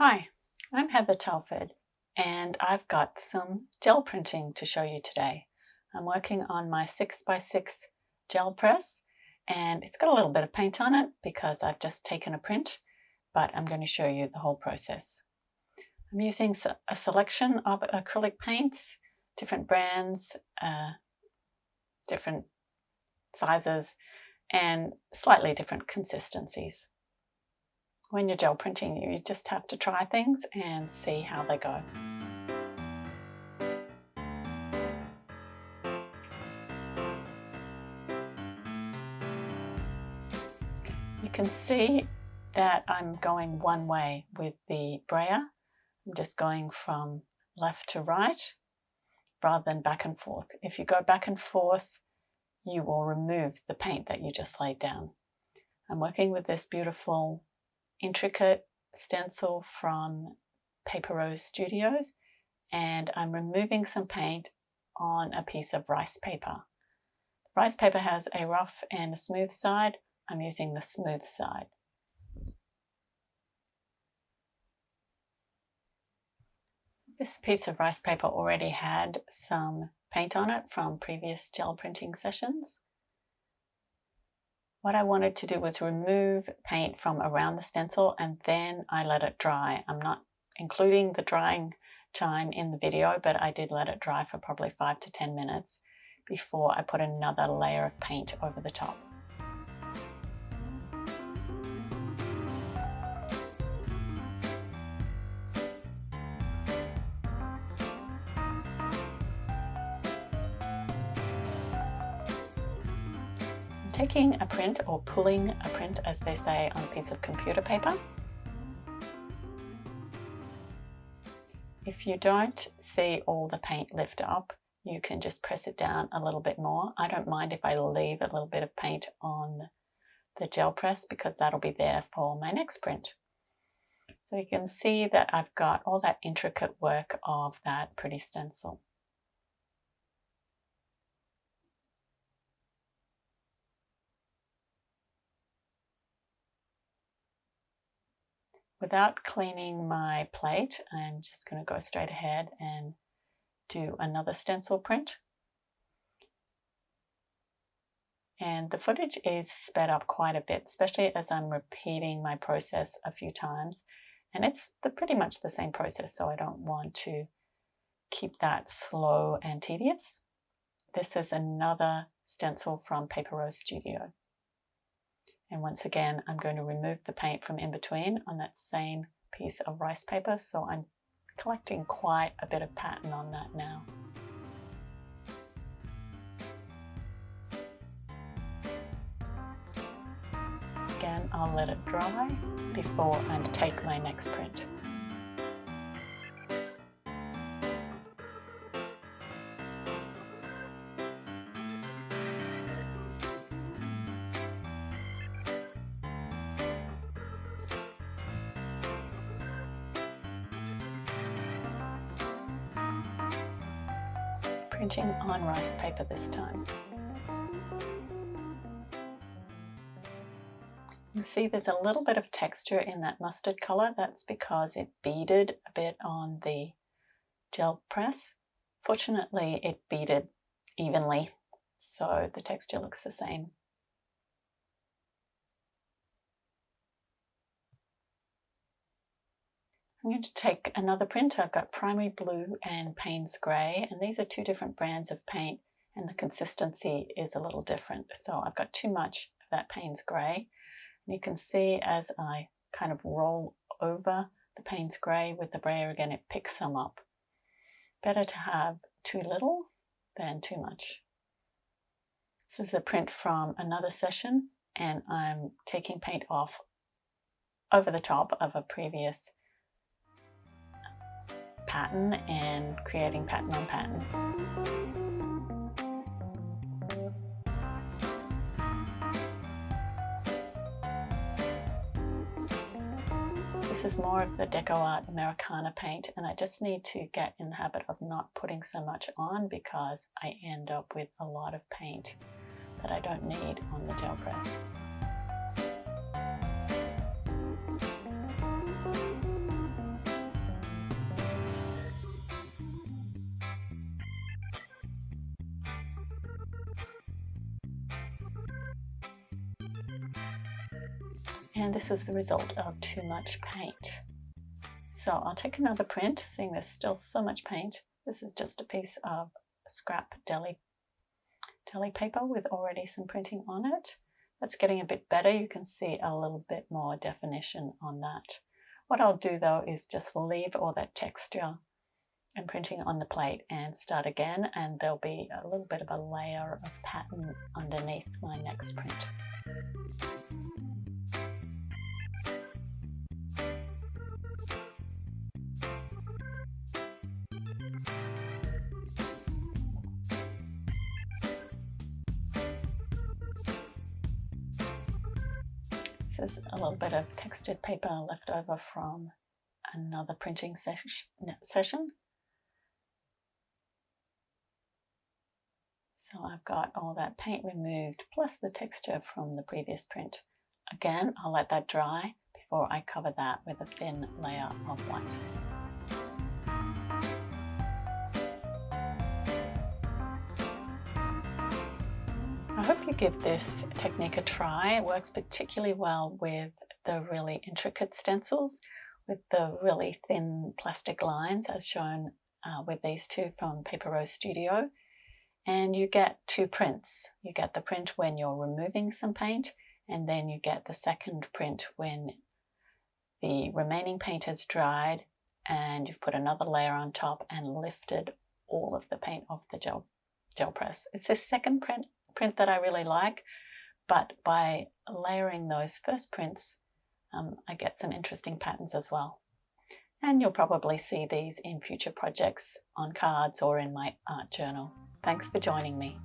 Hi, I'm Heather Telford, and I've got some gel printing to show you today. I'm working on my 6x6 gel press, and it's got a little bit of paint on it because I've just taken a print, but I'm going to show you the whole process. I'm using a selection of acrylic paints, different brands, different sizes, and slightly different consistencies. When you're gel printing, you just have to try things and see how they go. You can see that I'm going one way with the brayer. I'm just going from left to right rather than back and forth. If you go back and forth, you will remove the paint that you just laid down. I'm working with this beautiful intricate stencil from Paper Rose Studios, and I'm removing some paint on a piece of rice paper. Rice paper has a rough and a smooth side. I'm using the smooth side. This piece of rice paper already had some paint on it from previous gel printing sessions. What I wanted to do was remove paint from around the stencil and then I let it dry. I'm not including the drying time in the video, but I did let it dry for probably 5 to 10 minutes before I put another layer of paint over the top. Taking a print, or pulling a print as they say, on a piece of computer paper. If you don't see all the paint lift up, you can just press it down a little bit more. I don't mind if I leave a little bit of paint on the gel press because that'll be there for my next print. So you can see that I've got all that intricate work of that pretty stencil. Without cleaning my plate, I'm just going to go straight ahead and do another stencil print. And the footage is sped up quite a bit, especially as I'm repeating my process a few times. And it's pretty much the same process, so I don't want to keep that slow and tedious. This is another stencil from Paper Rose Studio. And once again, I'm going to remove the paint from in between on that same piece of rice paper. So I'm collecting quite a bit of pattern on that now. Again, I'll let it dry before I take my next print. Printing on rice paper this time. You can see there's a little bit of texture in that mustard color. That's because it beaded a bit on the gel press. Fortunately, it beaded evenly, so the texture looks the same. I'm going to take another print. I've got Primary Blue and Payne's Grey, and these are two different brands of paint, and the consistency is a little different. So I've got too much of that Payne's Grey. And you can see as I kind of roll over the Payne's Grey with the brayer again, it picks some up. Better to have too little than too much. This is a print from another session, and I'm taking paint off over the top of a previous pattern and creating pattern on pattern. This is more of the DecoArt Americana paint, and I just need to get in the habit of not putting so much on because I end up with a lot of paint that I don't need on the gel press. And this is the result of too much paint. So I'll take another print, seeing there's still so much paint. This is just a piece of scrap deli paper with already some printing on it. That's getting a bit better. You can see a little bit more definition on that. What I'll do though is just leave all that texture and printing on the plate and start again, and there'll be a little bit of a layer of pattern underneath my next print. This is a little bit of textured paper left over from another printing session. So I've got all that paint removed plus the texture from the previous print. Again, I'll let that dry before I cover that with a thin layer of white. I hope you give this technique a try. It works particularly well with the really intricate stencils, with the really thin plastic lines as shown with these two from Paper Rose Studio. And you get two prints. You get the print when you're removing some paint, and then you get the second print when the remaining paint has dried and you've put another layer on top and lifted all of the paint off the gel press. It's this second print that I really like, but by layering those first prints, I get some interesting patterns as well. And you'll probably see these in future projects on cards or in my art journal. Thanks for joining me.